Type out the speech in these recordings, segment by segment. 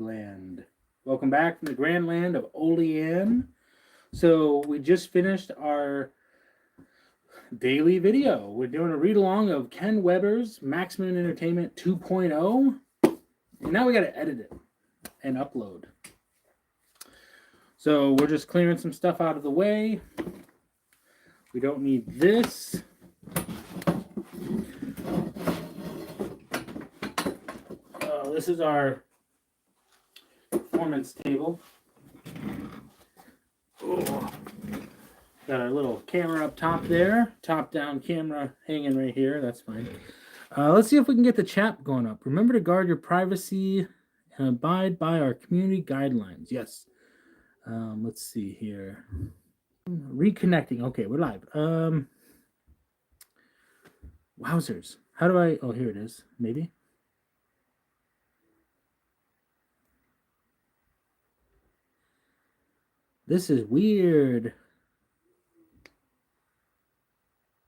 Land. Welcome back from the grand land of Olean. So we just finished our daily video. We're doing a read along of Ken Weber's Maxmum Entertainment 2.0. And now we got to edit it and upload. So we're just clearing some stuff out of the way. We don't need this. This is our performance table. Oh. Got our little camera up top there. Top-down camera hanging right here. That's fine. Let's see if we can get the chat going up. Remember to guard your privacy and abide by our community guidelines. Yes. Let's see here. Reconnecting. Okay, we're live. Wowzers. How do I... Oh, here it is. Maybe. This is weird.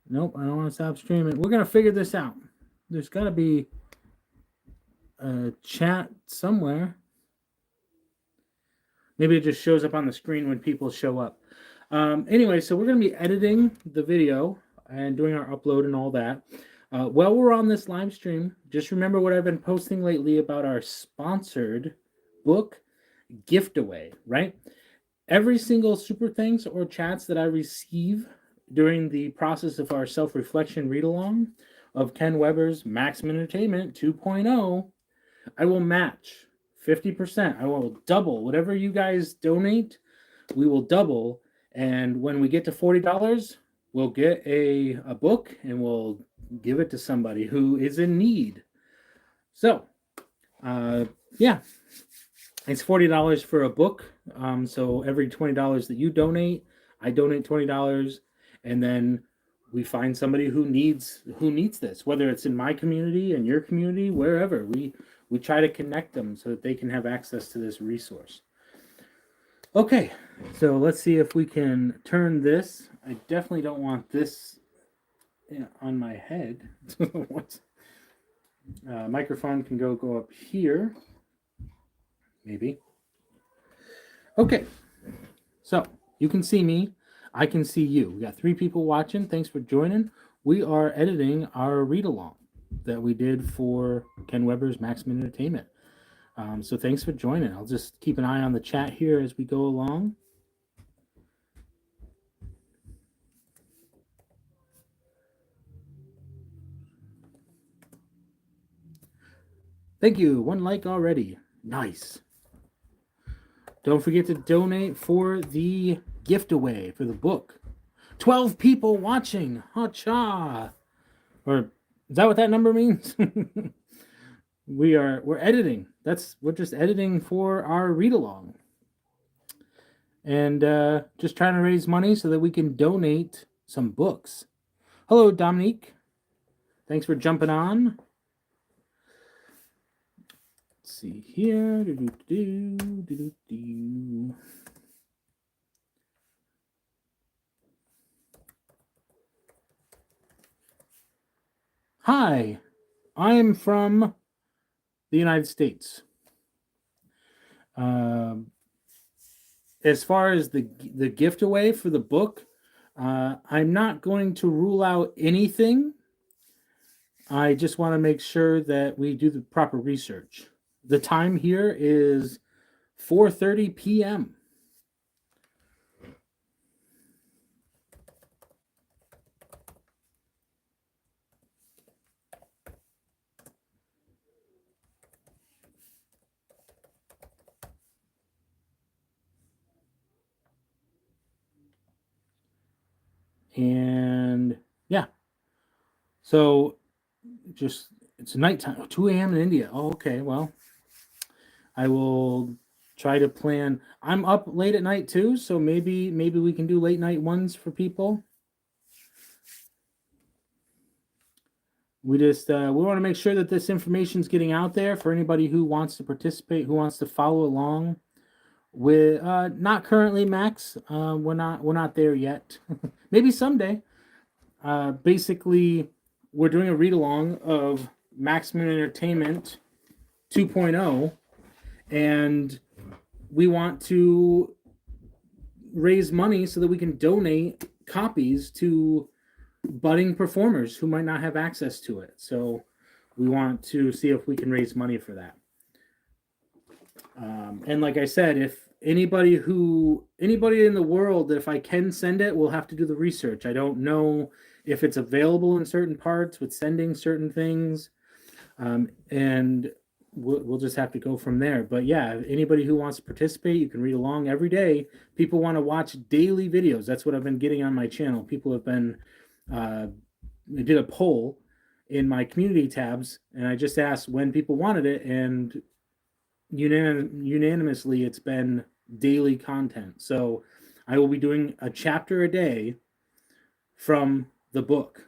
Nope, I don't want to stop streaming. We're going to figure this out. There's got to be a chat somewhere. Maybe it just shows up on the screen when people show up. Anyway, so we're going to be editing the video and doing our upload and all that. While we're on this live stream, just remember what I've been posting lately about our sponsored book giveaway, right? Every single super thanks or chats that I receive during the process of our self-reflection read-along of Ken Weber's Maximum Entertainment 2.0, I will match 50%. I will double whatever you guys donate. We will double, and when we get to $40, we'll get a book and we'll give it to somebody who is in need. So, yeah. It's $40 for a book. So every $20 that you donate, I donate $20, and then we find somebody who needs this, whether it's in my community, in your community, wherever. We try to connect them so that they can have access to this resource. Okay, so let's see if we can turn this. I definitely don't want this on my head. Microphone can go up here. Maybe. Okay. So you can see me. I can see you. We got 3 people watching. Thanks for joining. We are editing our read-along that we did for Ken Weber's Maximum Entertainment. So thanks for joining. I'll just keep an eye on the chat here as we go along. Thank you. 1 like already. Nice. Don't forget to donate for the giveaway for the book. 12 people watching. Ha-cha. Or is that what that number means? We're editing. We're just editing for our read along. And just trying to raise money so that we can donate some books. Hello, Dominique. Thanks for jumping on. Let's see here. Hi, I am from the United States. As far as the giveaway for the book, I'm not going to rule out anything. I just want to make sure that we do the proper research. The time here is 4:30 p.m. And yeah, so it's nighttime, 2 a.m. in India. Oh, okay, well, I will try to plan. I'm up late at night too, so maybe we can do late night ones for people. We just we want to make sure that this information is getting out there for anybody who wants to participate, who wants to follow along. With not currently, Max. We're not there yet. Maybe someday. Basically, we're doing a read along of Maximum Entertainment 2.0. And we want to raise money so that we can donate copies to budding performers who might not have access to it. So we want to see if we can raise money for that. And like I said, if anybody in the world that if I can send it, we'll have to do the research. I don't know if it's available in certain parts with sending certain things. And we'll just have to go from there. But yeah, anybody who wants to participate, you can read along every day. People want to watch daily videos. That's what I've been getting on my channel. People have been, I did a poll in my community tabs, and I just asked when people wanted it, and unanimously it's been daily content. So I will be doing a chapter a day from the book,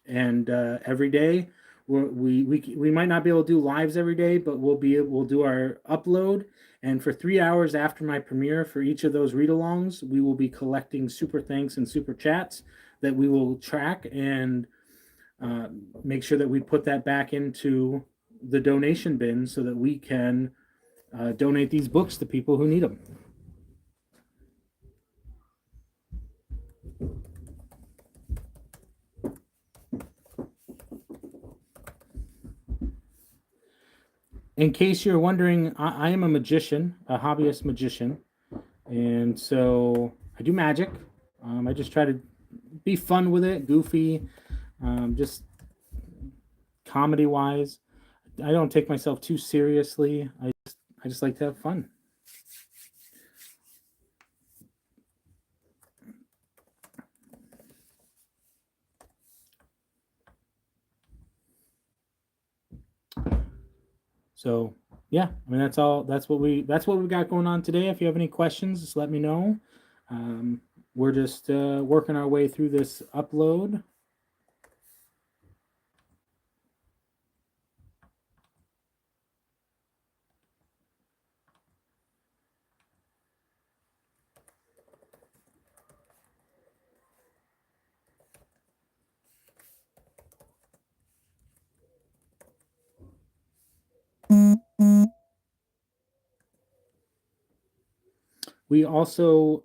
and every day we might not be able to do lives every day, but we'll do our upload, and for 3 hours after my premiere for each of those read-alongs, we will be collecting super thanks and super chats that we will track and make sure that we put that back into the donation bin so that we can donate these books to people who need them. In case you're wondering, I am a magician, a hobbyist magician, and so I do magic. I just try to be fun with it, goofy, just comedy-wise. I don't take myself too seriously. I just like to have fun. So yeah, I mean that's all. That's what we got going on today. If you have any questions, just let me know. We're just working our way through this upload. We also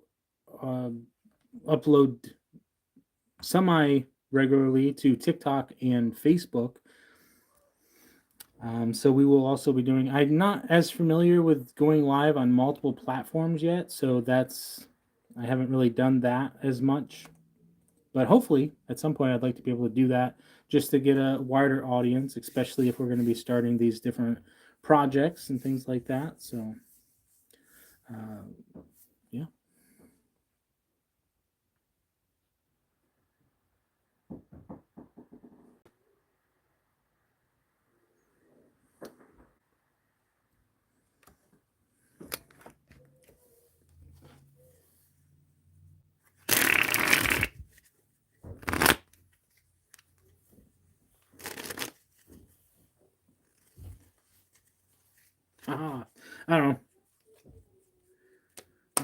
upload semi-regularly to TikTok and Facebook. So we will also be doing, I'm not as familiar with going live on multiple platforms yet, so I haven't really done that as much. But hopefully, at some point, I'd like to be able to do that just to get a wider audience, especially if we're going to be starting these different projects and things like that. So, yeah. I don't know.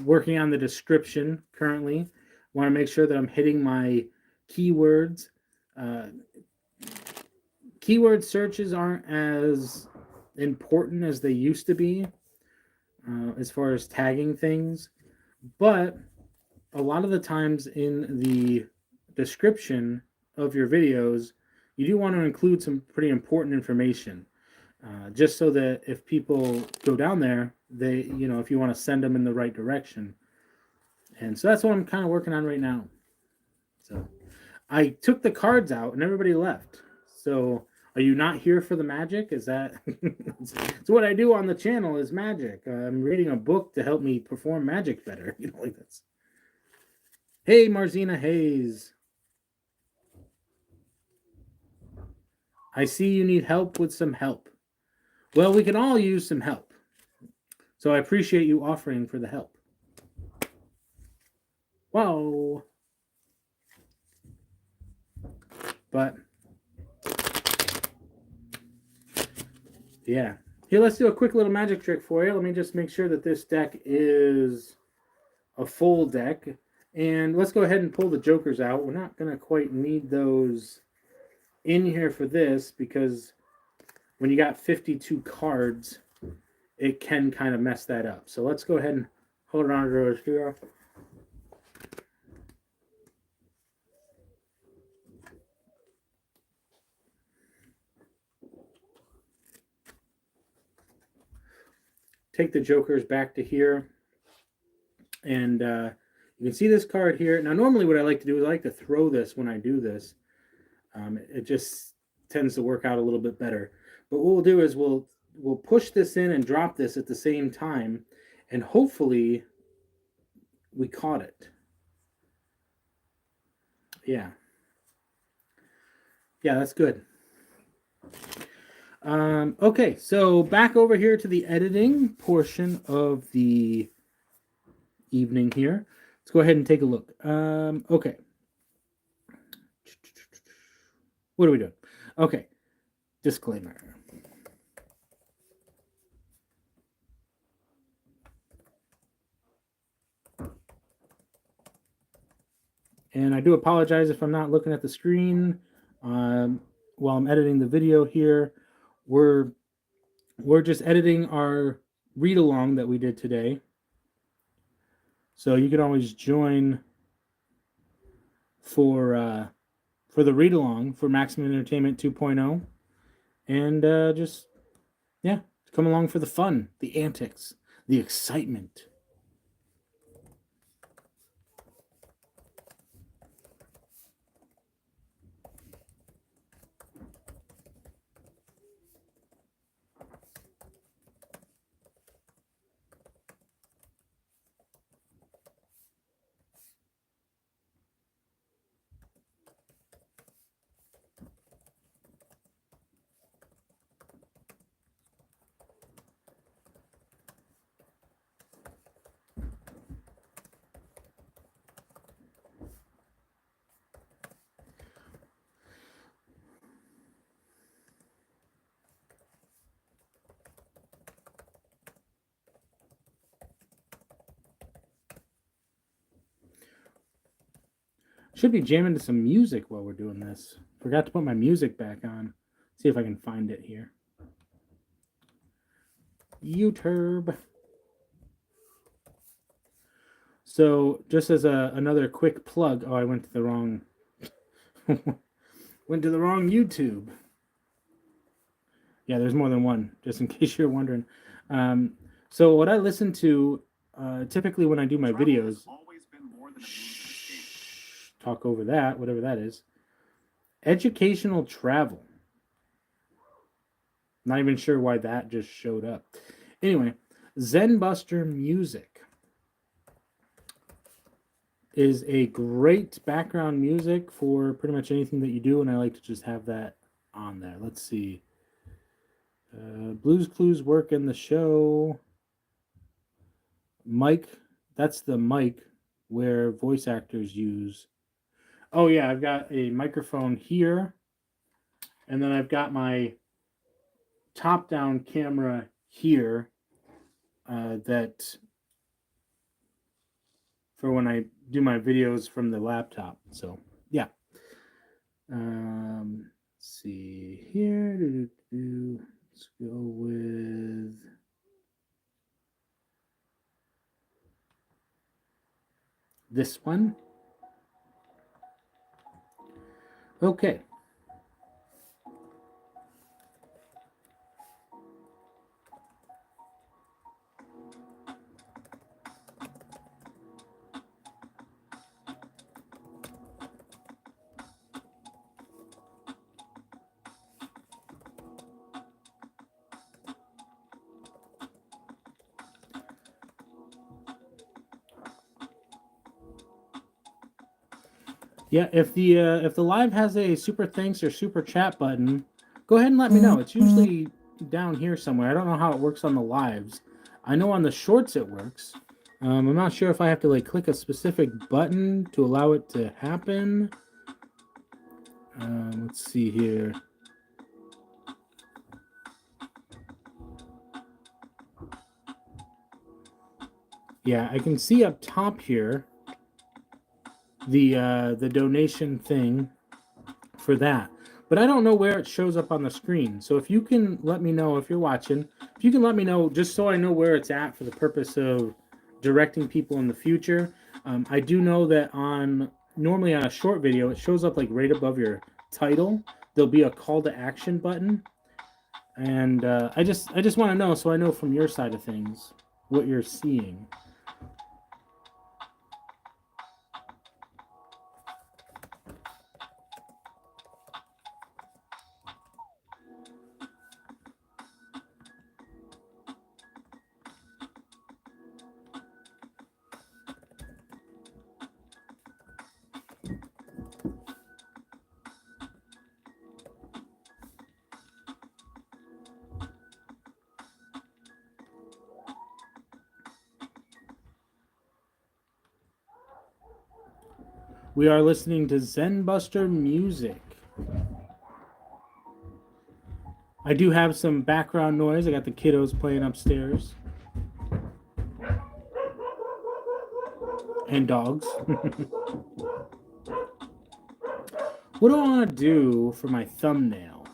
Working on the description currently. Want to make sure that I'm hitting my keywords. Keyword searches aren't as important as they used to be as far as tagging things, but a lot of the times in the description of your videos, you do want to include some pretty important information, just so that if people go down there, they, if you want to send them in the right direction. And so that's what I'm kind of working on right now. So I took the cards out and everybody left. So are you not here for the magic? Is that it's what I do on the channel is magic. I'm reading a book to help me perform magic better. Like this. Hey, Marzina Hayes. I see you need help with some help. Well, we can all use some help. So I appreciate you offering for the help. Whoa. But yeah. Here, let's do a quick little magic trick for you. Let me just make sure that this deck is a full deck. And let's go ahead and pull the jokers out. We're not going to quite need those in here for this because when you got 52 cards, it can kind of mess that up. So let's go ahead and hold it on to it here. Take the jokers back to here, and you can see this card here. Now, normally what I like to do is I like to throw this when I do this. It just tends to work out a little bit better. But what we'll do is we'll push this in and drop this at the same time, and hopefully we caught it. Yeah, that's good. Okay, so back over here to the editing portion of the evening here. Let's go ahead and take a look. Okay. What are we doing? Okay. Disclaimer. And I do apologize if I'm not looking at the screen while I'm editing the video here. We're just editing our read along that we did today. So you can always join for the read along for Maximum Entertainment 2.0, and just come along for the fun, the antics, the excitement. Should be jamming to some music while we're doing this. Forgot to put my music back on. See if I can find it here. YouTube. So just as another quick plug. Oh, I went to the wrong YouTube. Yeah, there's more than one, just in case you're wondering. So what I listen to typically when I do my videos, talk over that, whatever that is. Educational travel. Not even sure why that just showed up. Anyway, Zenbuster Music is a great background music for pretty much anything that you do, and I like to just have that on there. Let's see. Blues Clues work in the show. Mic, that's the mic where voice actors use. Oh yeah, I've got a microphone here, and then I've got my top-down camera here that for when I do my videos from the laptop. So yeah. Let's see here. Let's go with this one. Okay. Yeah, if the live has a super thanks or super chat button, go ahead and let me know. It's usually down here somewhere. I don't know how it works on the lives. I know on the shorts it works. I'm not sure if I have to like click a specific button to allow it to happen. Let's see here. Yeah, I can see up top here the donation thing for that, but I don't know where it shows up on the screen. So if you can let me know, if you're watching, if you can let me know, just so I know where it's at for the purpose of directing people in the future. I do know that normally on a short video, it shows up like right above your title. There'll be a call to action button, and I just want to know, so I know from your side of things what you're seeing. We are listening to Zen Buster music. I do have some background noise. I got the kiddos playing upstairs. And dogs. What do I want to do for my thumbnail?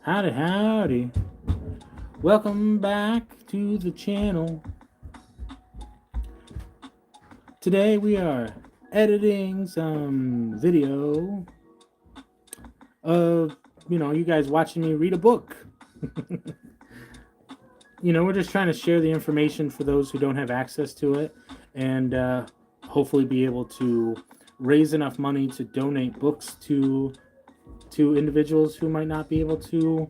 Howdy, howdy. Welcome back to the channel. Today we are editing some video of, you guys watching me read a book. We're just trying to share the information for those who don't have access to it, and hopefully be able to raise enough money to donate books to individuals who might not be able to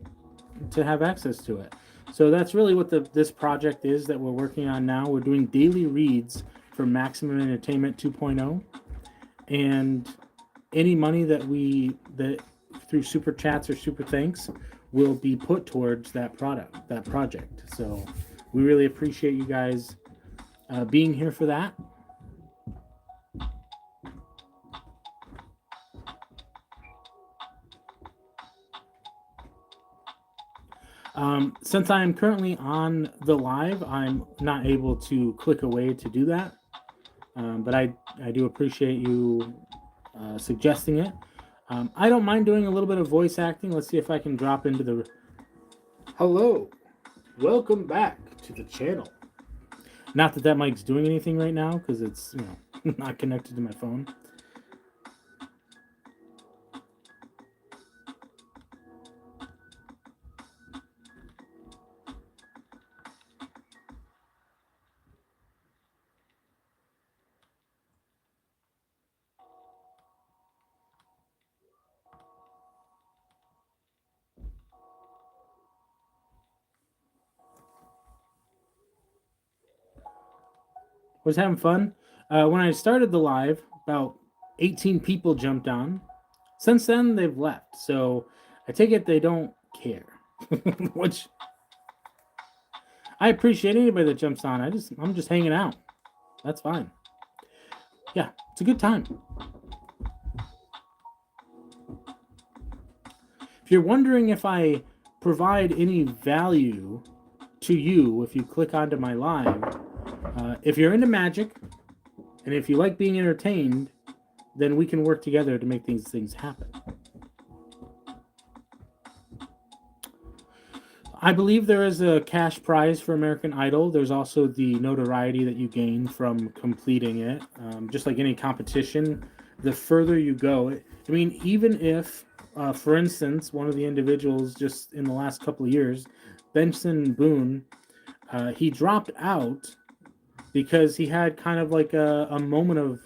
have access to it. So that's really what this project is that we're working on now. We're doing daily reads for Maxmum Entertainment 2.0, and any money that through super chats or super thanks will be put towards that project. So we really appreciate you guys being here for that. Since I am currently on the live, I'm not able to click away to do that. But I do appreciate you suggesting it. I don't mind doing a little bit of voice acting. Let's see if I can drop into the... Hello. Welcome back to the channel. Not that mic's doing anything right now because it's, not connected to my phone. Was having fun. When I started the live, about 18 people jumped on. Since then, they've left. So I take it they don't care. Which I appreciate anybody that jumps on. I'm just hanging out. That's fine. Yeah, it's a good time. If you're wondering if I provide any value to you, if you click onto my live, if you're into magic and if you like being entertained, then we can work together to make these things happen. I believe there is a cash prize for American Idol. There's also the notoriety that you gain from completing it. Just like any competition, the further you go, even if, for instance, one of the individuals just in the last couple of years, Benson Boone, he dropped out because he had kind of like a moment of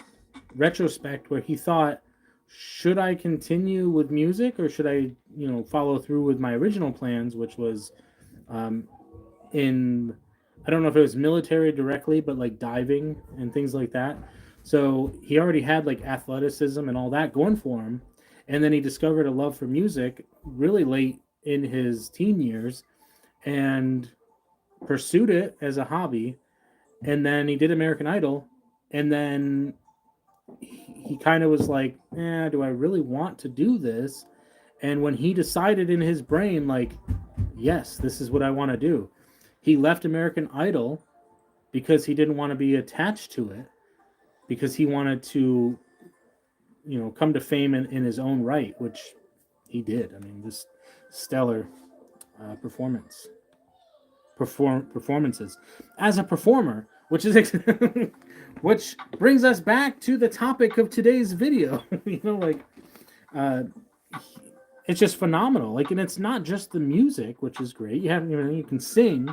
retrospect where he thought, should I continue with music or should I, follow through with my original plans, which was I don't know if it was military directly, but like diving and things like that. So he already had like athleticism and all that going for him. And then he discovered a love for music really late in his teen years and pursued it as a hobby. And then he did American Idol, and then he kind of was like, do I really want to do this? And when he decided in his brain, like, yes, this is what I want to do, he left American Idol because he didn't want to be attached to it, because he wanted to, come to fame in his own right, which he did. I mean, this stellar performances as a performer, which is which brings us back to the topic of today's video. Uh, it's just phenomenal. And it's not just the music, which is great. You can sing,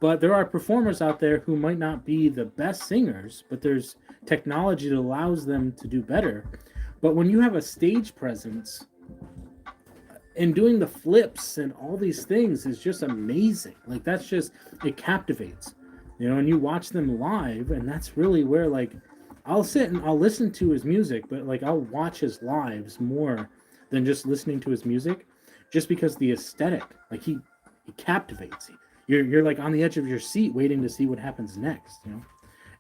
but there are performers out there who might not be the best singers, but there's technology that allows them to do better. But when you have a stage presence and doing the flips and all these things is just amazing. It captivates, and you watch them live, and that's really where I'll sit and I'll listen to his music, but I'll watch his lives more than just listening to his music, just because the aesthetic, he captivates. You're on the edge of your seat waiting to see what happens next,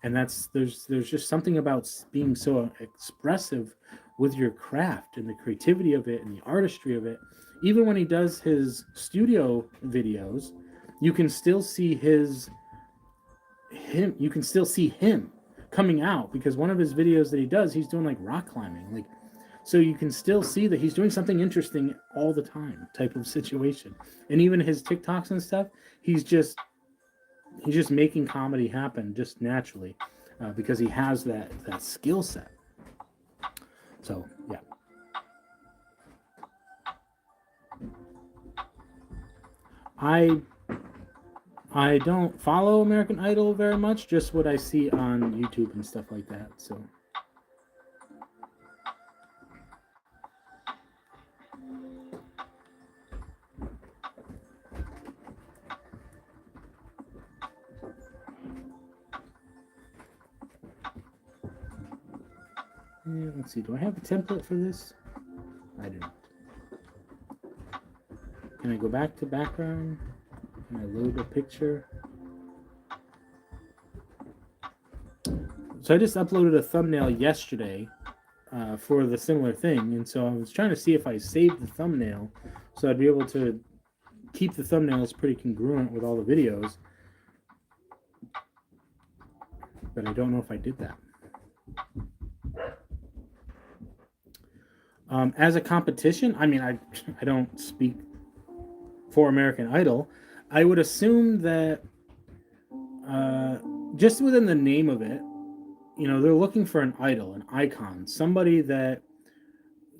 and there's just something about being so expressive with your craft and the creativity of it and the artistry of it. Even when he does his studio videos, you can still see him coming out, because one of his videos that he does, he's doing rock climbing, so you can still see that he's doing something interesting all the time, type of situation. And even his TikToks and stuff, he's just making comedy happen just naturally, because he has that skill set. So yeah. I don't follow American Idol very much, just what I see on YouTube and stuff like that. So let's see, do I have a template for this? I do not. Can I go back to background? Can I load a picture? So I just uploaded a thumbnail yesterday for the similar thing, and so I was trying to see if I saved the thumbnail so I'd be able to keep the thumbnails pretty congruent with all the videos, but I don't know if I did that. As a competition, I mean, I don't speak for American Idol. I would assume that just within the name of it, they're looking for an idol, an icon, somebody that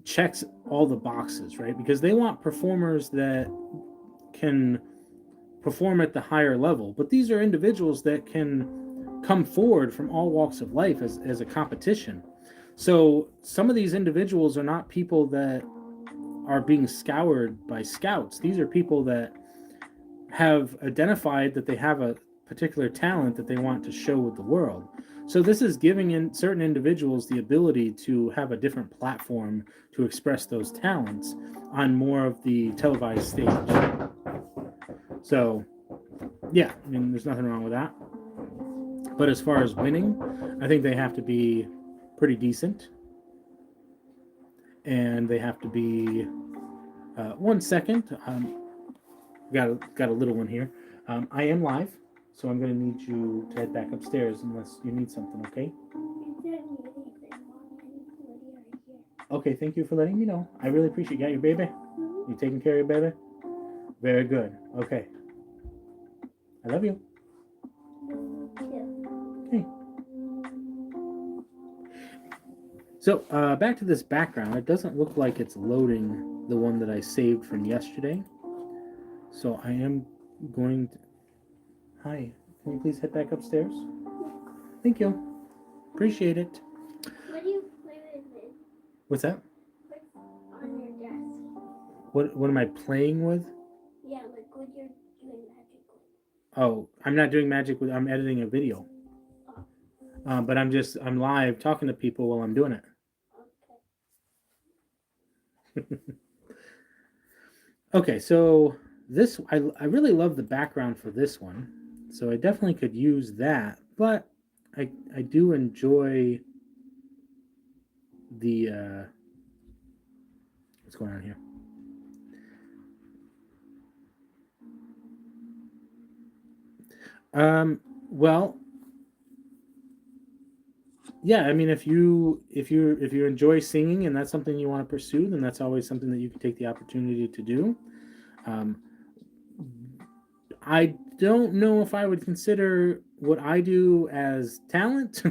checks all the boxes, right? Because they want performers that can perform at the higher level. But these are individuals that can come forward from all walks of life as a competition. So some of these individuals are not people that are being scoured by scouts. These are people that have identified that they have a particular talent that they want to show with the world. So this is giving in certain individuals the ability to have a different platform to express those talents on more of the televised stage. So yeah, I mean, there's nothing wrong with that. But as far as winning, I think they have to be pretty decent. And they have to be 1 second. Got a little one here. I am live, so I'm going to need you to head back upstairs unless you need something, okay? Okay, thank you for letting me know. I really appreciate it. You got your baby? You taking care of your baby? Very good. Okay. I love you. Okay. So back to this background. It doesn't look like it's loading the one that I saved from yesterday. So I am going to... Hi, can you please head back upstairs? Thank you. Appreciate it. What do you play with? What's that? What's on your desk? What am I playing with? Yeah, like what you're doing magic with. Oh, I'm not doing magic with... I'm editing a video. But I'm live talking to people while I'm doing it. Okay. Okay, so this, I really love the background for this one. So I definitely could use that, but I do enjoy the, what's going on here? Well, yeah, I mean, if you enjoy singing and that's something you want to pursue, then that's always something that you can take the opportunity to do. Um, I don't know if I would consider what I do as talent.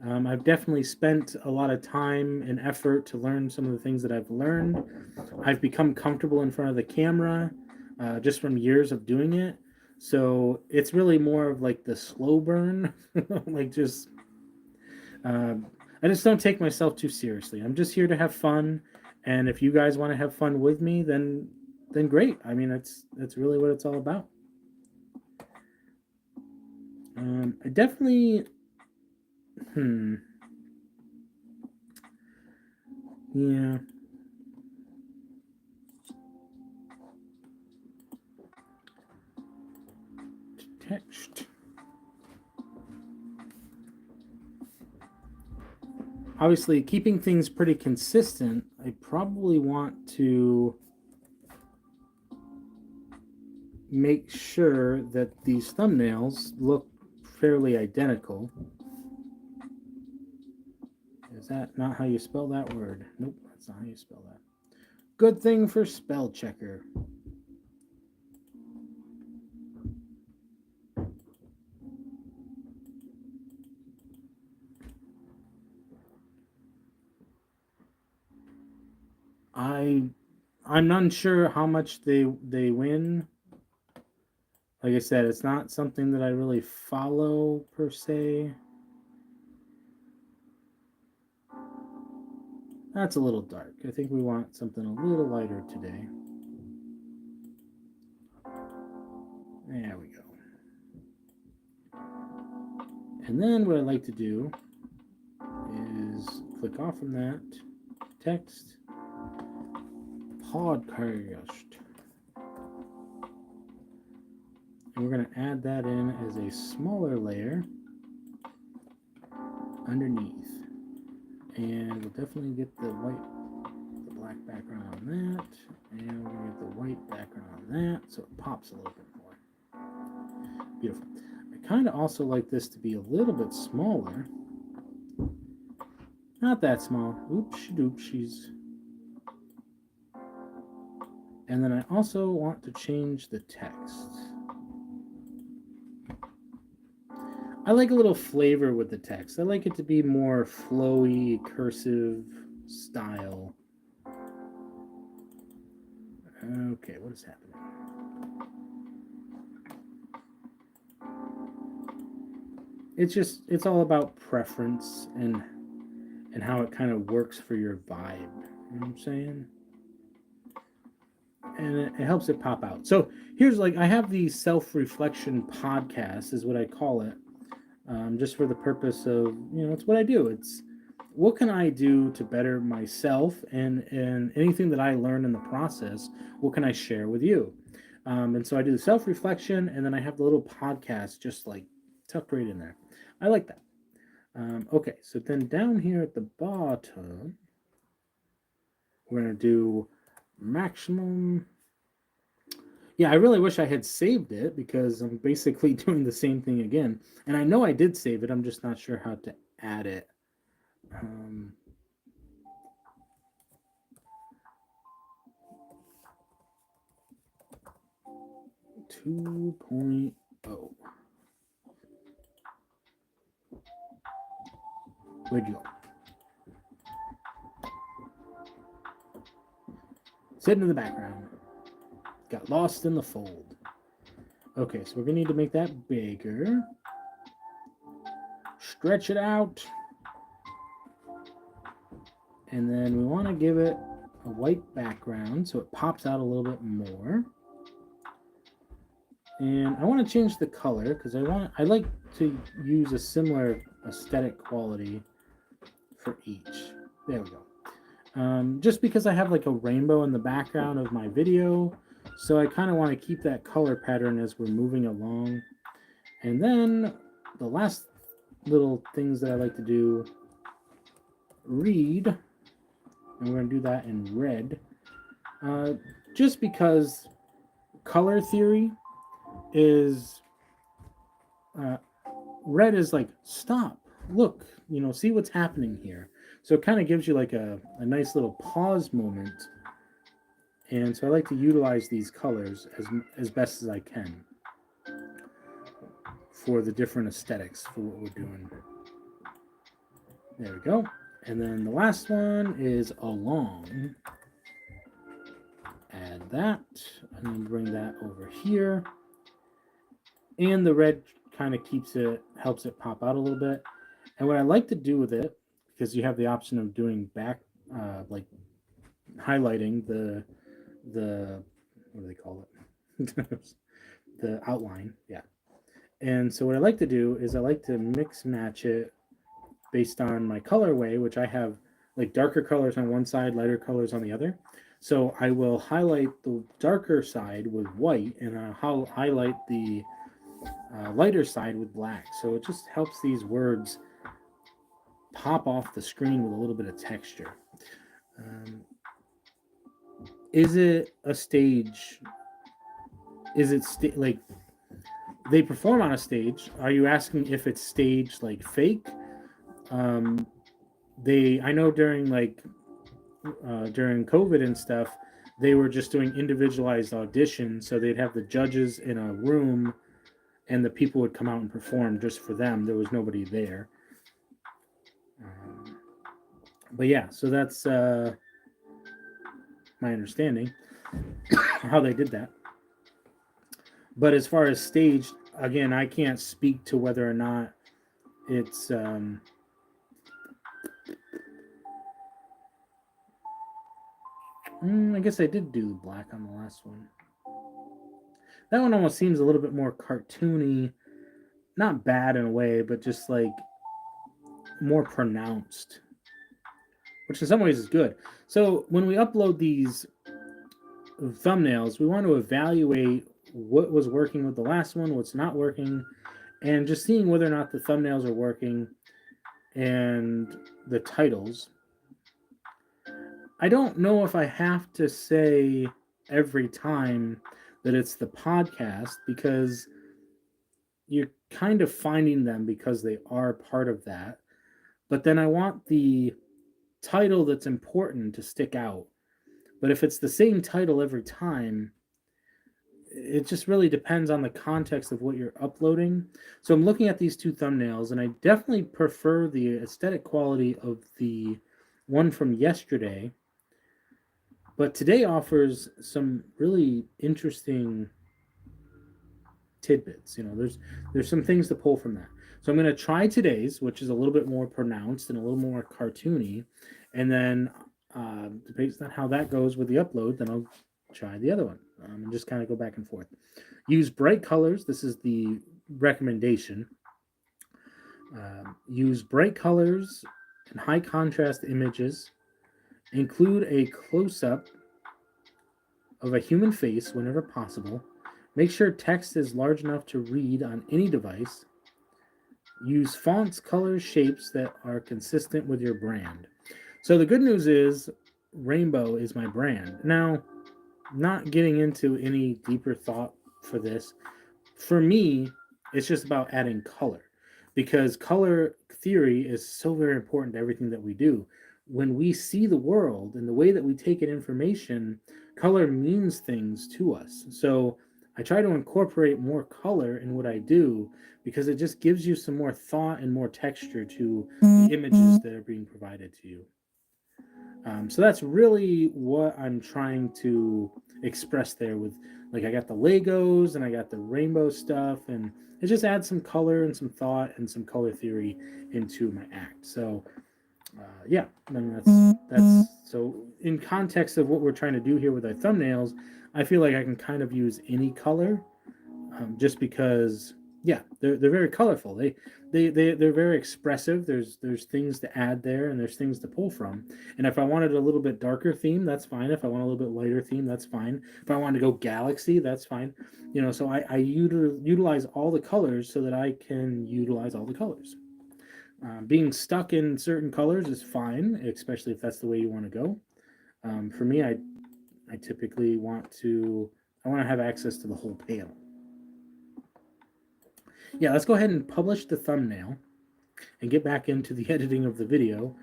I've definitely spent a lot of time and effort to learn some of the things that I've learned. I've become comfortable in front of the camera just from years of doing it. So it's really more of like the slow burn, like just I just don't take myself too seriously. I'm just here to have fun, and if you guys want to have fun with me, then great. I mean, that's really what it's all about. I definitely, yeah, text. Obviously, keeping things pretty consistent, I probably want to make sure that these thumbnails look fairly identical. Is that not how you spell that word? Nope, that's not how you spell that. Good thing for spell checker. I'm unsure how much they win. Like I said, it's not something that I really follow per se. That's a little dark. I think we want something a little lighter today. There we go. And then what I like to do is click off from that text podcast. And we're going to add that in as a smaller layer underneath. And we'll definitely get the black background on that. And we're going to get the white background on that so it pops a little bit more. Beautiful. I kind of also like this to be a little bit smaller. Not that small. Oopsies. And then I also want to change the text. I like a little flavor with the text. I like it to be more flowy, cursive style. Okay, what is happening? It's all about preference and how it kind of works for your vibe. You know what I'm saying? And it helps it pop out. So here's I have the self-reflection podcast is what I call it. Just for the purpose of, it's what I do. It's what can I do to better myself and anything that I learn in the process, what can I share with you? And so I do the self-reflection and then I have the little podcast just tucked right in there. I like that. Okay, so then down here at the bottom, we're going to do Maxmum. Yeah, I really wish I had saved it because I'm basically doing the same thing again. And I know I did save it. I'm just not sure how to add it. 2.0. Where'd you go? Sitting in the background. Got lost in the fold. Okay, so we're going to need to make that bigger. Stretch it out. And then we want to give it a white background so it pops out a little bit more. And I want to change the color because I like to use a similar aesthetic quality for each. There we go. Just because I have a rainbow in the background of my video, so I kind of want to keep that color pattern as we're moving along. And then the last little things that I like to do, read, and we're going to do that in red, just because color theory is red is stop. look, see what's happening here. So it kind of gives you like a nice little pause moment. And so I like to utilize these colors as best as I can for the different aesthetics for what we're doing. There we go. And then the last one is along. Add that, and then bring that over here. And the red kind of helps it pop out a little bit. And what I like to do with it, because you have the option of doing back, like highlighting the what do they call it? The outline, yeah. And so what I like to do is I like to mix match it based on my colorway, which I have like darker colors on one side, lighter colors on the other. So I will highlight the darker side with white, and I'll highlight the lighter side with black. So it just helps these words pop off the screen with a little bit of texture. Is it a stage? Is it like they perform on a stage? Are you asking if it's staged like fake? I know during during COVID and stuff, they were just doing individualized auditions. So they'd have the judges in a room, and the people would come out and perform just for them. There was nobody there. But yeah, so that's my understanding how they did that. But as far as staged, again, I can't speak to whether or not it's I guess I did do black on the last one. That one almost seems a little bit more cartoony. Not bad in a way, but just like more pronounced, which in some ways is good. So when we upload these thumbnails, we want to evaluate what was working with the last one, what's not working, and just seeing whether or not the thumbnails are working and the titles. I don't know if I have to say every time that it's the podcast, because you're kind of finding them because they are part of that. But then I want the title that's important to stick out. But if it's the same title every time, it just really depends on the context of what you're uploading. So I'm looking at these two thumbnails, and I definitely prefer the aesthetic quality of the one from yesterday. But today offers some really interesting tidbits. There's some things to pull from that. So I'm going to try today's, which is a little bit more pronounced and a little more cartoony, and then based on how that goes with the upload, then I'll try the other one and just kind of go back and forth. Use bright colors. This is the recommendation. Use bright colors and high contrast images. Include a close-up of a human face whenever possible. Make sure text is large enough to read on any device. Use fonts, colors, shapes that are consistent with your brand. So the good news is rainbow is my brand. Now, not getting into any deeper thought for this, for me, it's just about adding color, because color theory is so very important to everything that we do. When we see the world and the way that we take in information, color means things to us. So I try to incorporate more color in what I do, because it just gives you some more thought and more texture to the images that are being provided to you. So that's really what I'm trying to express there with, like, I got the Legos and I got the rainbow stuff, and it just adds some color and some thought and some color theory into my act. So yeah, I mean, that's so in context of what we're trying to do here with our thumbnails, I feel like I can kind of use any color, just because, yeah, they're very colorful. They're very expressive. There's things to add there, and there's things to pull from. And if I wanted a little bit darker theme, that's fine. If I want a little bit lighter theme, that's fine. If I wanted to go galaxy, that's fine. So I utilize all the colors so that I can utilize all the colors. Being stuck in certain colors is fine, especially if that's the way you want to go. For me, I typically want to have access to the whole panel. Yeah, let's go ahead and publish the thumbnail. and get back into the editing of the video.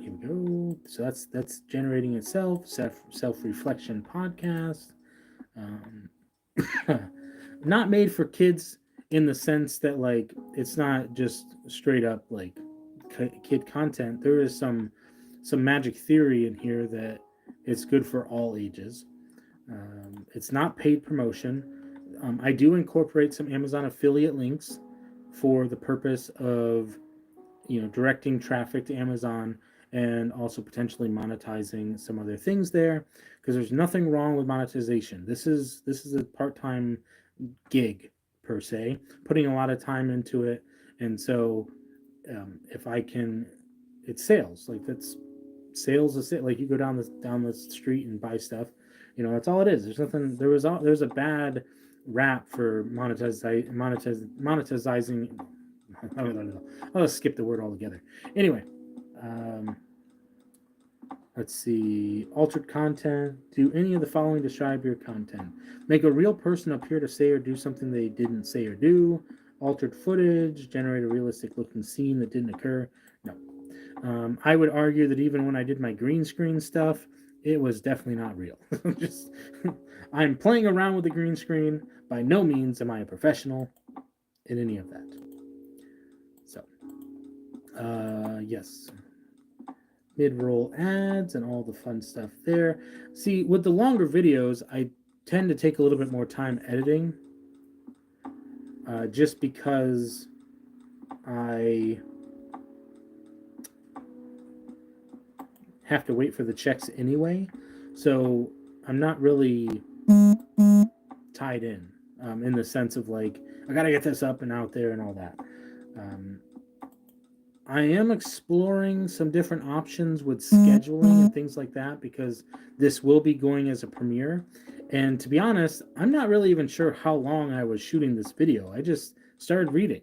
Here we go. So that's generating itself. Self-reflection podcast. Not made for kids in the sense that like it's not just straight up like kid content. There is some magic theory in here that it's good for all ages. It's not paid promotion. I do incorporate some Amazon affiliate links for the purpose of, directing traffic to Amazon and also potentially monetizing some other things there, because there's nothing wrong with monetization. This is a part-time gig per se, putting a lot of time into it, and so if I can, it's sales. Like that's sales is it. Like you go down the street and buy stuff, that's all it is. There's nothing. There's a bad rap for monetizing. I don't know. I'll just skip the word altogether. Anyway, let's see. Altered content. Do any of the following describe your content? Make a real person appear to say or do something they didn't say or do. Altered footage. Generate a realistic looking scene that didn't occur. No. I would argue that even when I did my green screen stuff, it was definitely not real. I'm playing around with the green screen. By no means am I a professional in any of that. So, yes. Mid-roll ads and all the fun stuff there. See, with the longer videos, I tend to take a little bit more time editing, just because I have to wait for the checks anyway. So I'm not really tied in the sense of like, I got to get this up and out there and all that. I am exploring some different options with scheduling and things like that, because this will be going as a premiere. And to be honest, I'm not really even sure how long I was shooting this video. I just started reading,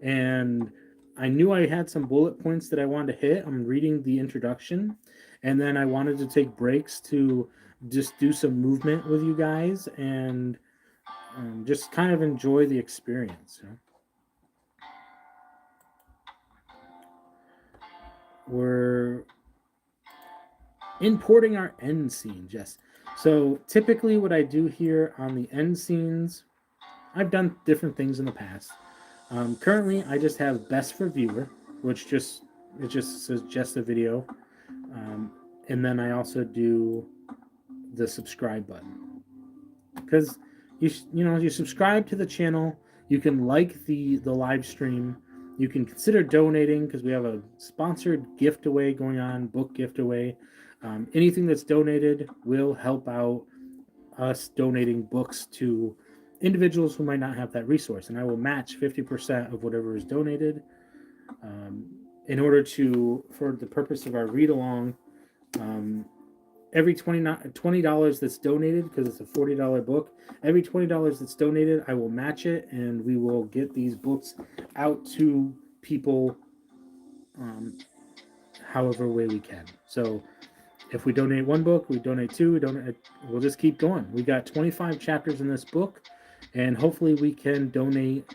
and I knew I had some bullet points that I wanted to hit. I'm reading the introduction, and then I wanted to take breaks to just do some movement with you guys and just kind of enjoy the experience. We're importing our end scenes, yes. So typically what I do here on the end scenes, I've done different things in the past. Currently, I just have best for viewer, which just suggests a video. And then I also do the subscribe button. Because you subscribe to the channel, you can like the live stream, you can consider donating because we have a sponsored giveaway going on, book giveaway. Anything that's donated will help out us donating books to individuals who might not have that resource, and I will match 50% of whatever is donated in order for the purpose of our read along. Every $20 that's donated, because it's a $40 book, every $20 that's donated, I will match it, and we will get these books out to people however way we can. So if we donate one book, we donate two, we'll just keep going. We got 25 chapters in this book, and hopefully we can donate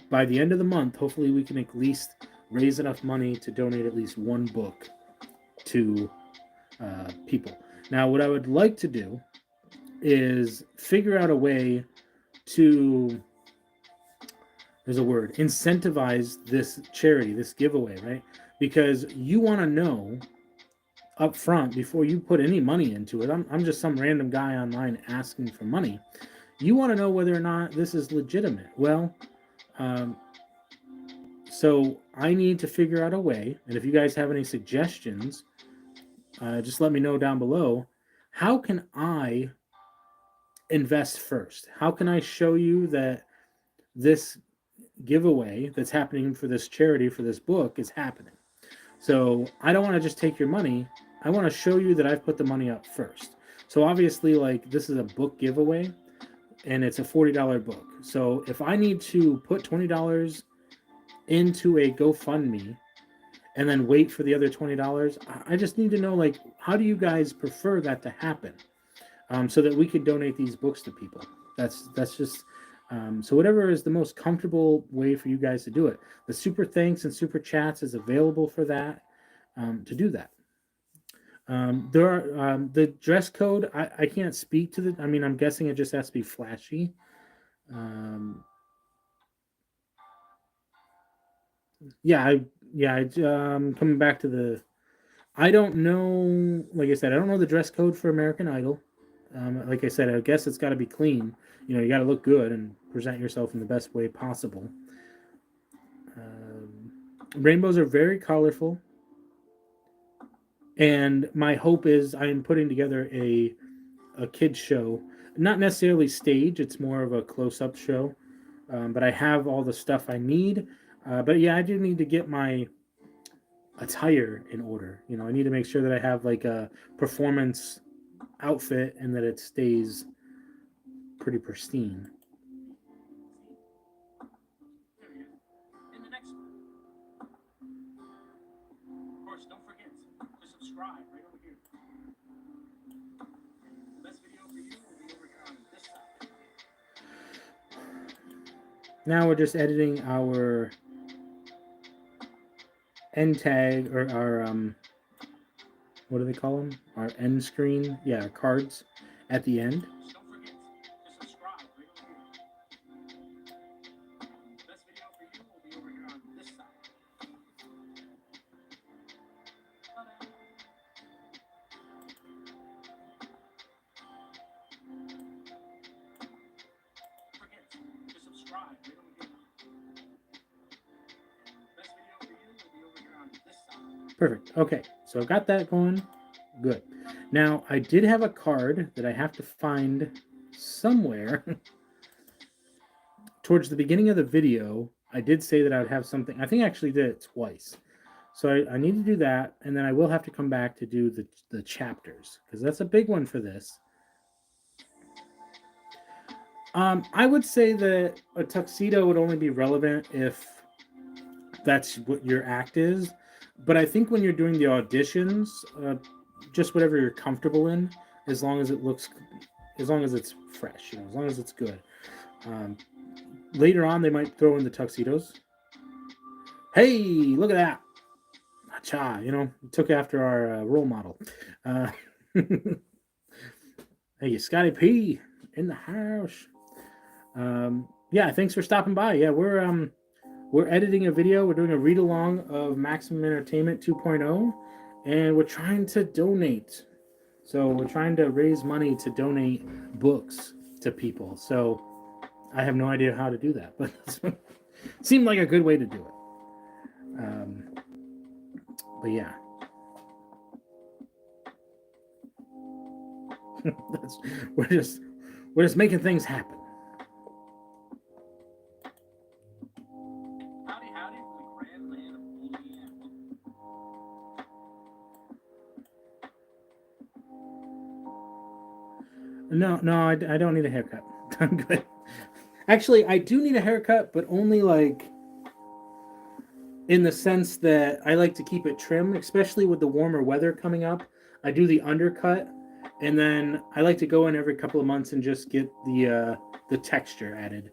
by the end of the month. Hopefully we can at least raise enough money to donate at least one book to people. Now, what I would like to do is figure out a way to, there's a word, incentivize this charity, this giveaway, right? Because you want to know up front before you put any money into it. I'm just some random guy online asking for money. You want to know whether or not this is legitimate. Well, so I need to figure out a way, and if you guys have any suggestions, just let me know down below. How can I invest first? How can I show you that this giveaway that's happening for this charity, for this book, is happening? So I don't want to just take your money. I want to show you that I've put the money up first. So obviously, like, this is a book giveaway, and it's a $40 book. So if I need to put $20 into a GoFundMe and then wait for the other $20, I just need to know, like, how do you guys prefer that to happen, so that we can donate these books to people? That's just So whatever is the most comfortable way for you guys to do it. The super thanks and super chats is available for that, to do that. There are the dress code. I can't speak to the. I mean, I'm guessing it just has to be flashy. Um, coming back to the. I don't know. Like I said, I don't know the dress code for American Idol. Like I said, I guess it's got to be clean. You got to look good and present yourself in the best way possible. Rainbows are very colorful. And my hope is I am putting together a kids show, not necessarily stage. It's more of a close-up show, but I have all the stuff I need. But yeah, I do need to get my attire in order. I need to make sure that I have like a performance outfit and that it stays pretty pristine. Of course, don't forget to subscribe right over here. The best video for you will be over here on this side. Now we're just editing our end tag, or our what do they call them? Our end screen, yeah, our cards at the end. Don't forget to subscribe right over here. The best video for you will be over here on this side. Forget to subscribe right over here. Best video for you will be over here on this side. Perfect. Okay, so I've got that going. Good. Now, I did have a card that I have to find somewhere. Towards the beginning of the video, I did say that I would have something. I think I actually did it twice. So I need to do that, and then I will have to come back to do the chapters, because that's a big one for this. I would say that a tuxedo would only be relevant if that's what your act is. But I think when you're doing the auditions, just whatever you're comfortable in, as long as it's fresh, as long as it's good. Later on, they might throw in the tuxedos. Hey, look at that. Cha, took after our role model. Hey, Scotty P in the house. Yeah, thanks for stopping by. Yeah, we're editing a video. We're doing a read along of Maximum Entertainment 2.0, and we're trying to donate. So we're trying to raise money to donate books to people. So I have no idea how to do that, but it seemed like a good way to do it. But yeah. we're just making things happen. Howdy from the grand land of Indiana. No, I don't need a haircut. I'm good. Actually, I do need a haircut, but only like in the sense that I like to keep it trim, especially with the warmer weather coming up. I do the undercut, and then I like to go in every couple of months and just get the texture added,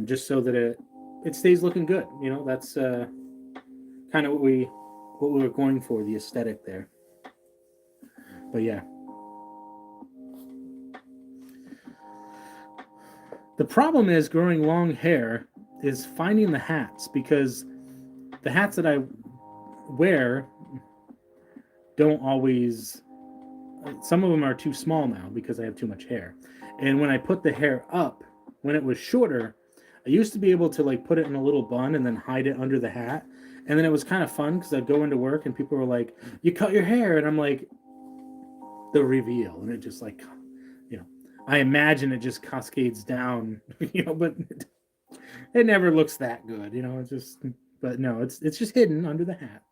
just so that it stays looking good. That's kind of what we were going for, the aesthetic there. But yeah. The problem is growing long hair is finding the hats, because the hats that I wear don't always, some of them are too small now because I have too much hair. And when I put the hair up, when it was shorter, I used to be able to like put it in a little bun and then hide it under the hat. And then it was kind of fun because I'd go into work and people were like, "You cut your hair." And I'm like, the reveal. And it just like, I imagine it just cascades down, but it never looks that good, it's just, but no, it's just hidden under the hat.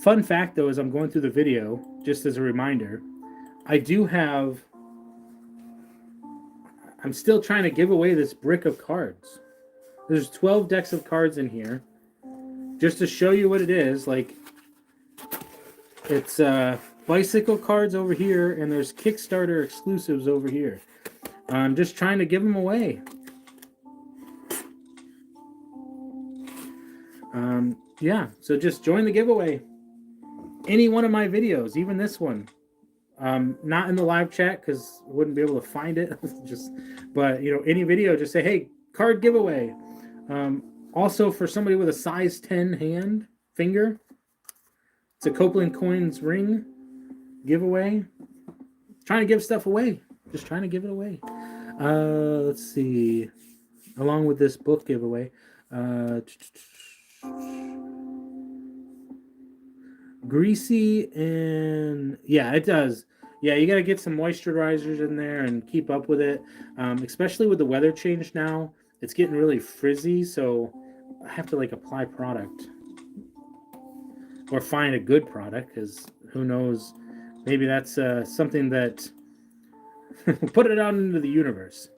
Fun fact though, as I'm going through the video, just as a reminder, I'm still trying to give away this brick of cards. There's 12 decks of cards in here. Just to show you what it is, like, it's bicycle cards over here, and there's Kickstarter exclusives over here. I'm just trying to give them away. Yeah, so just join the giveaway. Any one of my videos, even this one. Not in the live chat because I wouldn't be able to find it. But you know, any video, just say, hey, card giveaway. Also, for somebody with a size 10 finger, it's a Copeland Coins ring giveaway. Trying to give stuff away. Just trying to give it away. Let's see. Along with this book giveaway. Greasy and yeah, it does. Yeah, you got to get some moisturizers in there and keep up with it. Especially with the weather change now. It's getting really frizzy, so I have to like apply product. Or find a good product, because who knows, maybe that's something that put it out into the universe.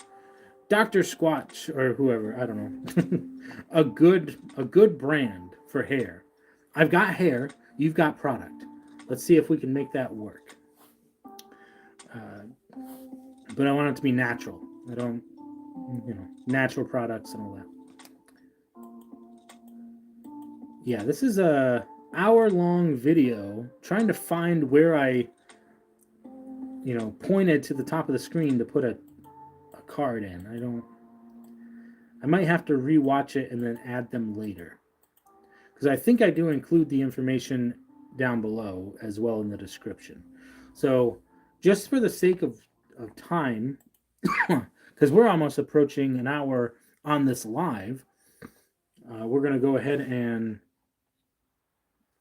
Dr. Squatch or whoever, I don't know. a good brand for hair. I've got hair, you've got product. Let's see if we can make that work. But I want it to be natural. I don't, natural products and all that. Yeah, this is a hour-long video trying to find where I, pointed to the top of the screen to put a card in. I might have to rewatch it and then add them later. Because I think I do include the information down below as well in the description. So just for the sake of time, because we're almost approaching an hour on this live, we're going to go ahead and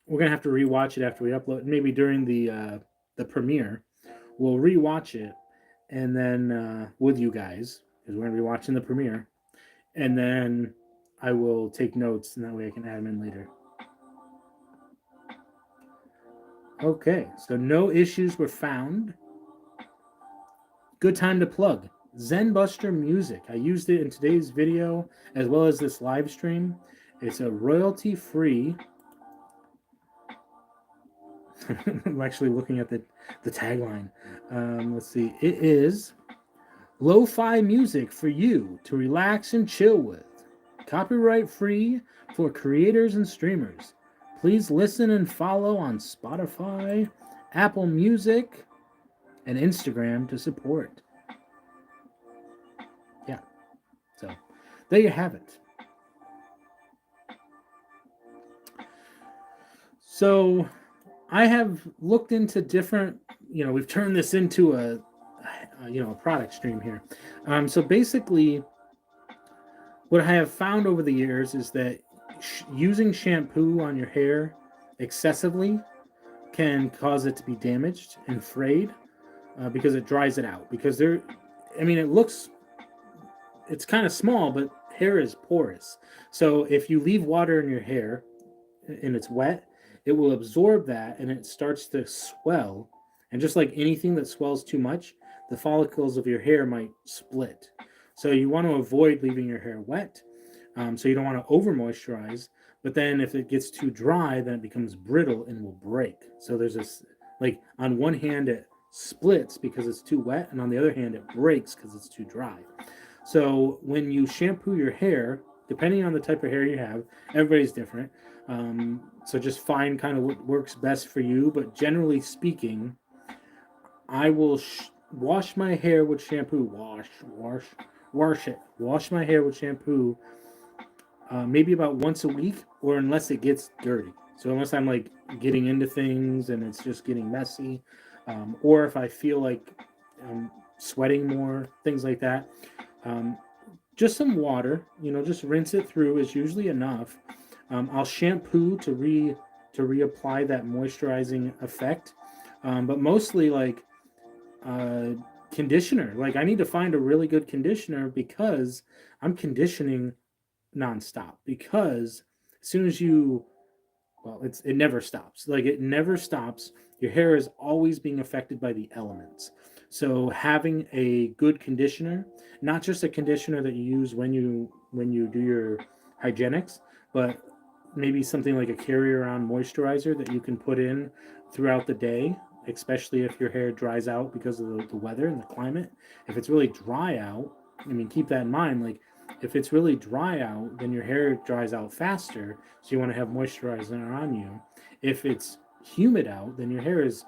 we're going to have to rewatch it after we upload. Maybe during the premiere, we'll rewatch it and then with you guys, because we're going to be watching the premiere, and then I will take notes, and that way I can add them in later. Okay, so no issues were found. Good time to plug. Zenbuster Music. I used it in today's video as well as this live stream. It's a royalty-free. I'm actually looking at the tagline. Let's see. It is lo-fi music for you to relax and chill with. Copyright-free for creators and streamers. Please listen and follow on Spotify, Apple Music, and Instagram to support. Yeah. So, there you have it. So, I have looked into different, we've turned this into a product stream here. So basically, what I have found over the years is that using shampoo on your hair excessively can cause it to be damaged and frayed because it dries it out. Because it's kind of small, but hair is porous. So if you leave water in your hair and it's wet, it will absorb that and it starts to swell. And just like anything that swells too much, the follicles of your hair might split. So you want to avoid leaving your hair wet. So you don't want to over moisturize. But then if it gets too dry, then it becomes brittle and will break. So there's this, like on one hand, it splits because it's too wet. And on the other hand, it breaks because it's too dry. So when you shampoo your hair, depending on the type of hair you have, everybody's different. So just find kind of what works best for you. But generally speaking, I will wash my hair with shampoo. Wash my hair with shampoo maybe about once a week, or unless it gets dirty. So unless I'm like getting into things and it's just getting messy, or if I feel like I'm sweating more, things like that. Just some water, just rinse it through is usually enough. I'll shampoo to reapply that moisturizing effect, but mostly like conditioner. Like I need to find a really good conditioner because I'm conditioning nonstop. Because as soon as it never stops. Like it never stops. Your hair is always being affected by the elements. So having a good conditioner, not just a conditioner that you use when you do your hygienics, but maybe something like a carry-around moisturizer that you can put in throughout the day, especially if your hair dries out because of the weather and the climate. If it's really dry out, I mean, keep that in mind. Like, if it's really dry out, then your hair dries out faster. So you want to have moisturizer on you. If it's humid out, then your hair is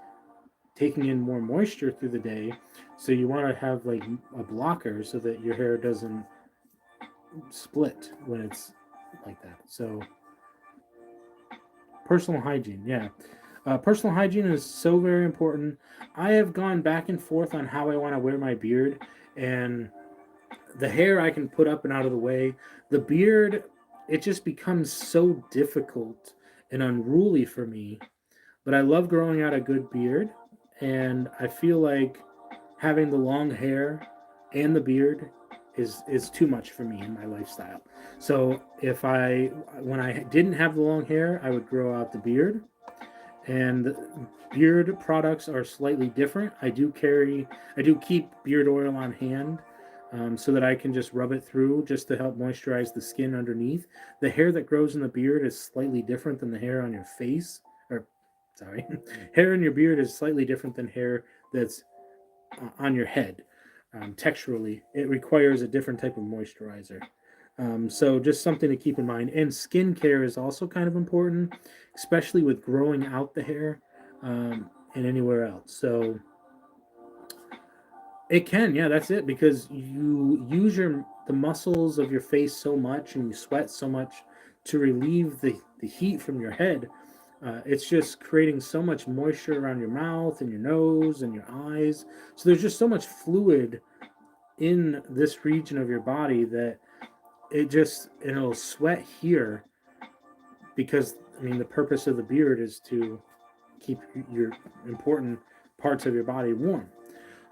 taking in more moisture through the day. So you want to have like a blocker so that your hair doesn't split when it's like that. So personal hygiene, yeah. Personal hygiene is so very important. I have gone back and forth on how I want to wear my beard, and the hair I can put up and out of the way. The beard, it just becomes so difficult and unruly for me. But I love growing out a good beard, and I feel like having the long hair and the beard is too much for me in my lifestyle. So if I when I didn't have the long hair, I would grow out the beard, and beard products are slightly different. I do keep beard oil on hand, so that I can just rub it through just to help moisturize the skin underneath. The hair that grows in the beard is slightly different than the hair on your face, or sorry, hair in your beard is slightly different than hair that's on your head. Texturally, it requires a different type of moisturizer. So just something to keep in mind. And skincare is also kind of important, especially with growing out the hair, and anywhere else. So it can, yeah, that's it. Because you use the muscles of your face so much and you sweat so much to relieve the heat from your head. It's just creating so much moisture around your mouth and your nose and your eyes. So there's just so much fluid in this region of your body that it'll sweat here, because I mean the purpose of the beard is to keep your important parts of your body warm.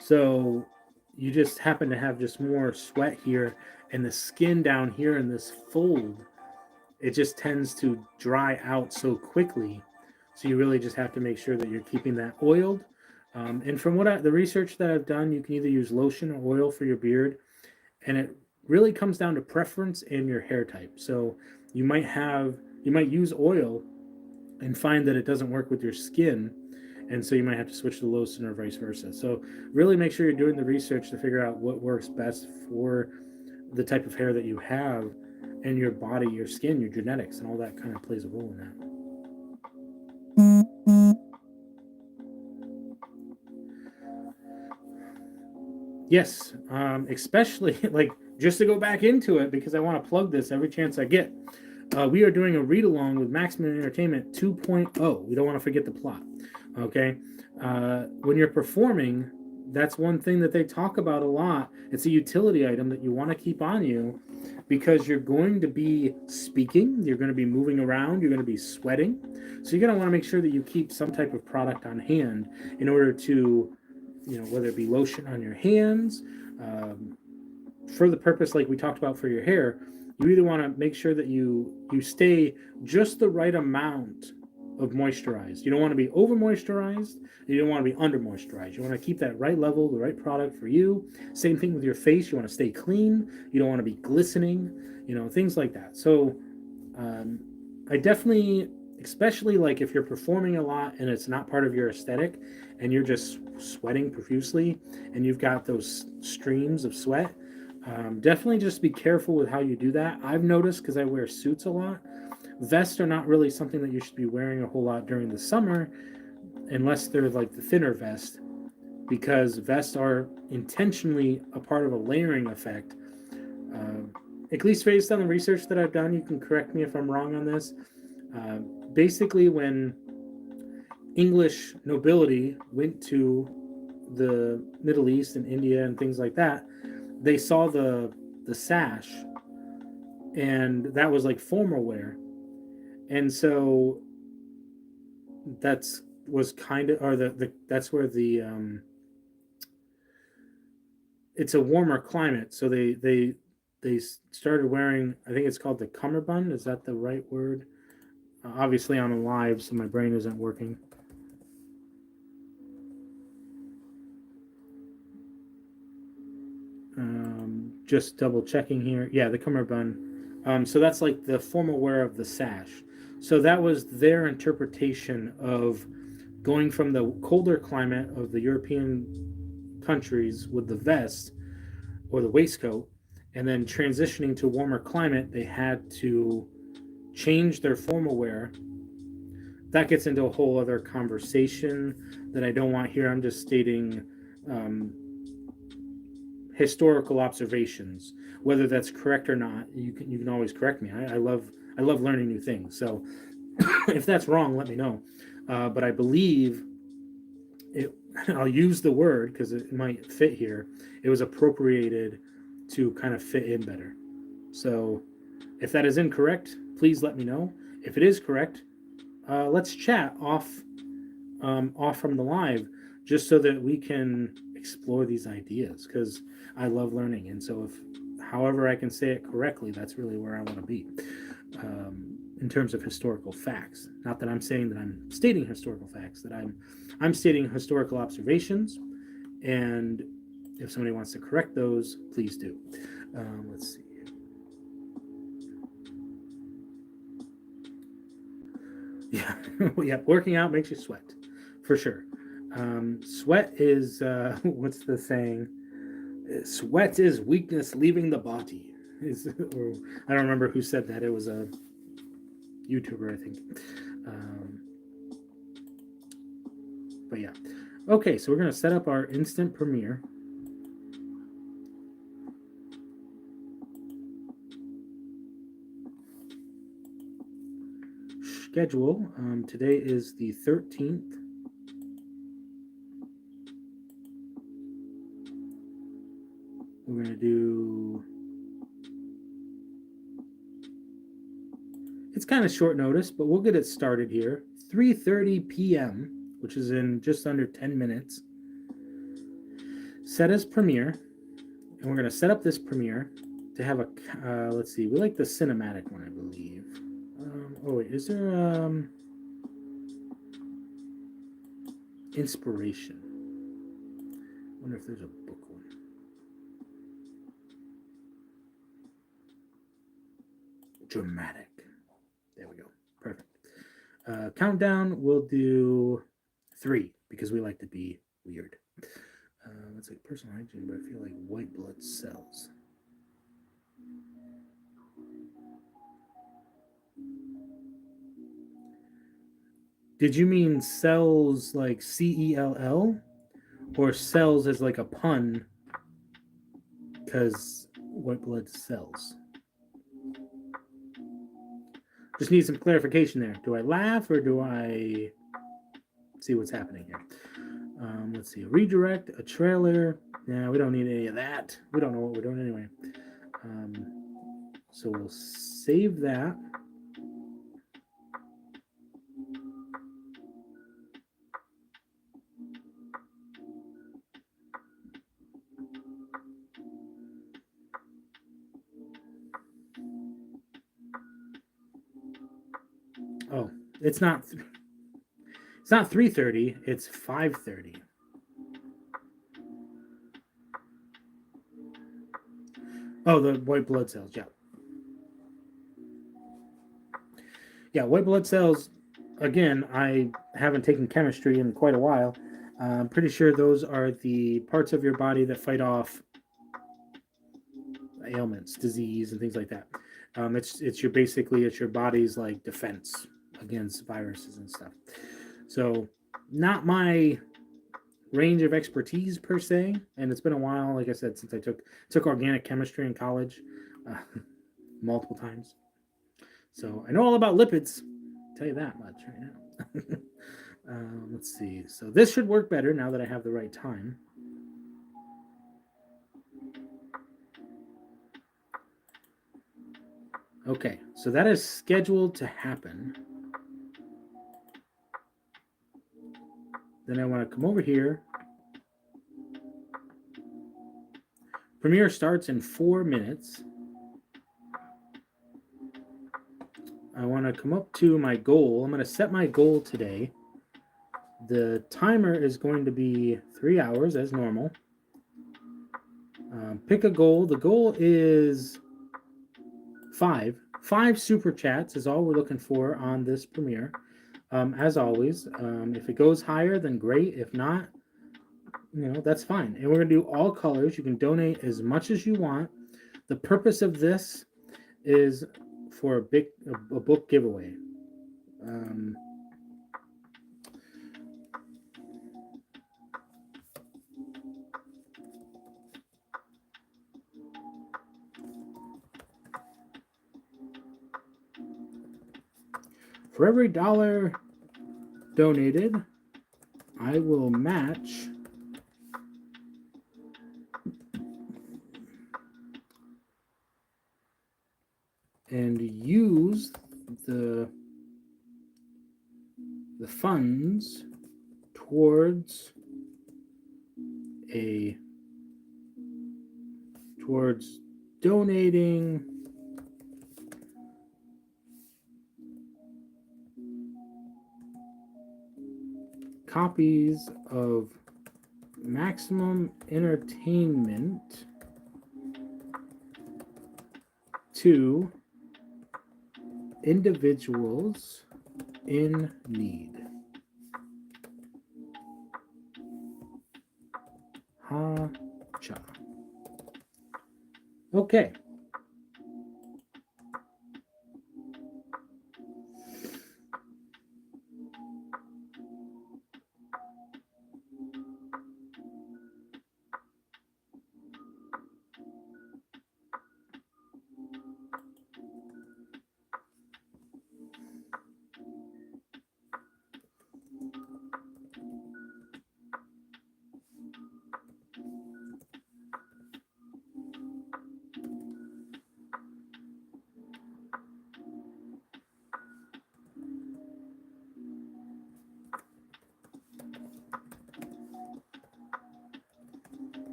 So you just happen to have just more sweat here, and the skin down here in this fold, it just tends to dry out so quickly. So you really just have to make sure that you're keeping that oiled. And from the research that I've done, you can either use lotion or oil for your beard, and it really comes down to preference and your hair type. So you might use oil and find that it doesn't work with your skin, and so you might have to switch to lotion or vice versa. So really make sure you're doing the research to figure out what works best for the type of hair that you have, and your body, your skin, your genetics, and all that kind of plays a role in that. Yes, especially like, just to go back into it, because I want to plug this every chance I get. We are doing a read along with Maxmum Entertainment 2.0. We don't want to forget the plot. Okay, when you're performing, that's one thing that they talk about a lot. It's a utility item that you want to keep on you, because you're going to be speaking, you're going to be moving around, you're going to be sweating. So you're going to want to make sure that you keep some type of product on hand in order to, whether it be lotion on your hands, for the purpose like we talked about for your hair. You either want to make sure that you stay just the right amount of moisturized. You don't want to be over moisturized. You don't want to be under moisturized. You want to keep that right level, the right product for you. Same thing with your face. You want to stay clean. You don't want to be glistening, things like that. So I definitely, especially like if you're performing a lot and it's not part of your aesthetic and you're just sweating profusely and you've got those streams of sweat, definitely just be careful with how you do that. I've noticed, because I wear suits a lot, vests are not really something that you should be wearing a whole lot during the summer, unless they're like the thinner vest, because vests are intentionally a part of a layering effect. At least based on the research that I've done, you can correct me if I'm wrong on this. Basically, when English nobility went to the Middle East and India and things like that, they saw the sash, and that was like formal wear, and so that's was kind of, or that's where the it's a warmer climate, so they started wearing, I think it's called the cummerbund. Is that the right word? Obviously I'm live, so my brain isn't working. just double checking here. Yeah, the cummerbund. So that's like the formal wear of the sash. So that was their interpretation of going from the colder climate of the European countries with the vest or the waistcoat, and then transitioning to warmer climate, they had to change their formal wear. That gets into a whole other conversation that I don't want here. I'm just stating historical observations. Whether that's correct or not, you can always correct me. I love learning new things. So if that's wrong, let me know. But I believe it. I'll use the word because it might fit here. It was appropriated to kind of fit in better. So if that is incorrect, please let me know. If it is correct, let's chat off from the live, just so that we can explore these ideas, because I love learning. And so if however I can say it correctly, that's really where I want to be in terms of historical facts. Not that I'm saying that I'm stating historical facts, that I'm stating historical observations, and if somebody wants to correct those, please do. Let's see. Yeah, yeah. Working out makes you sweat, for sure. Sweat is what's the saying? Sweat is weakness leaving the body. Or, I don't remember who said that. It was a YouTuber, I think. But yeah. Okay, so we're gonna set up our instant premiere. Schedule. Today is the 13th. We're going to do... It's kind of short notice, but we'll get it started here. 3:30 p.m., which is in just under 10 minutes. Set as premiere. And we're going to set up this premiere to have a... let's see. We like the cinematic one, I believe. Oh, wait. Is there... inspiration? I wonder if there's a book one. Dramatic. There we go. Perfect. Countdown, we'll do 3 because we like to be weird. Let's say personal hygiene, but I feel like white blood cells. Did you mean cells like CELL? Or cells as like a pun? Because white blood cells. Just need some clarification there. Do I laugh or do I see what's happening here? Let's see. A redirect, a trailer. Yeah, we don't need any of that. We don't know what we're doing anyway. So we'll save that. Oh, it's not 3:30, it's 5:30. Oh, the white blood cells, yeah. Yeah, white blood cells, again, I haven't taken chemistry in quite a while. I'm pretty sure those are the parts of your body that fight off ailments, disease, and things like that. It's your body's like defense against viruses and stuff. So not my range of expertise per se, and it's been a while, like I said, since I took organic chemistry in college multiple times. So I know all about lipids. I'll tell you that much right now. Let's see. So this should work better now that I have the right time. Okay, so that is scheduled to happen. Then I want to come over here. Premiere starts in 4 minutes. I want to come up to my goal. I'm going to set my goal today. The timer is going to be 3 hours as normal. Pick a goal. The goal is 5. 5 super chats is all we're looking for on this premiere. As always, if it goes higher, then great. If not, that's fine. And we're going to do all colors. You can donate as much as you want. The purpose of this is for a book giveaway. For every $1 donated, I will match and use the funds towards donating copies of Maxmum Entertainment to individuals in need. Ha-cha. Okay.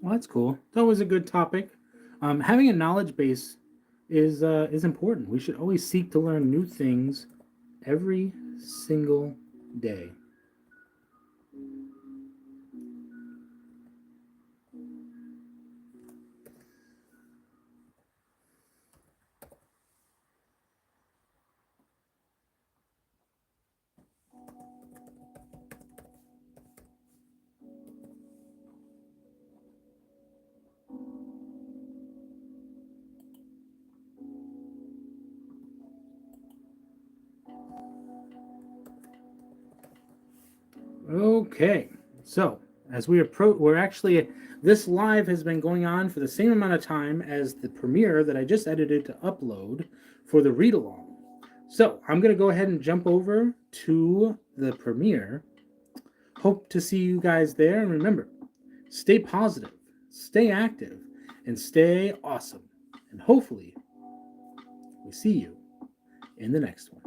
Well, that's cool. It's always a good topic. Having a knowledge base is important. We should always seek to learn new things every single day. Okay, so as we approach, this live has been going on for the same amount of time as the premiere that I just edited to upload for the read along. So I'm going to go ahead and jump over to the premiere. Hope to see you guys there. And remember, stay positive, stay active, and stay awesome. And hopefully, we see you in the next one.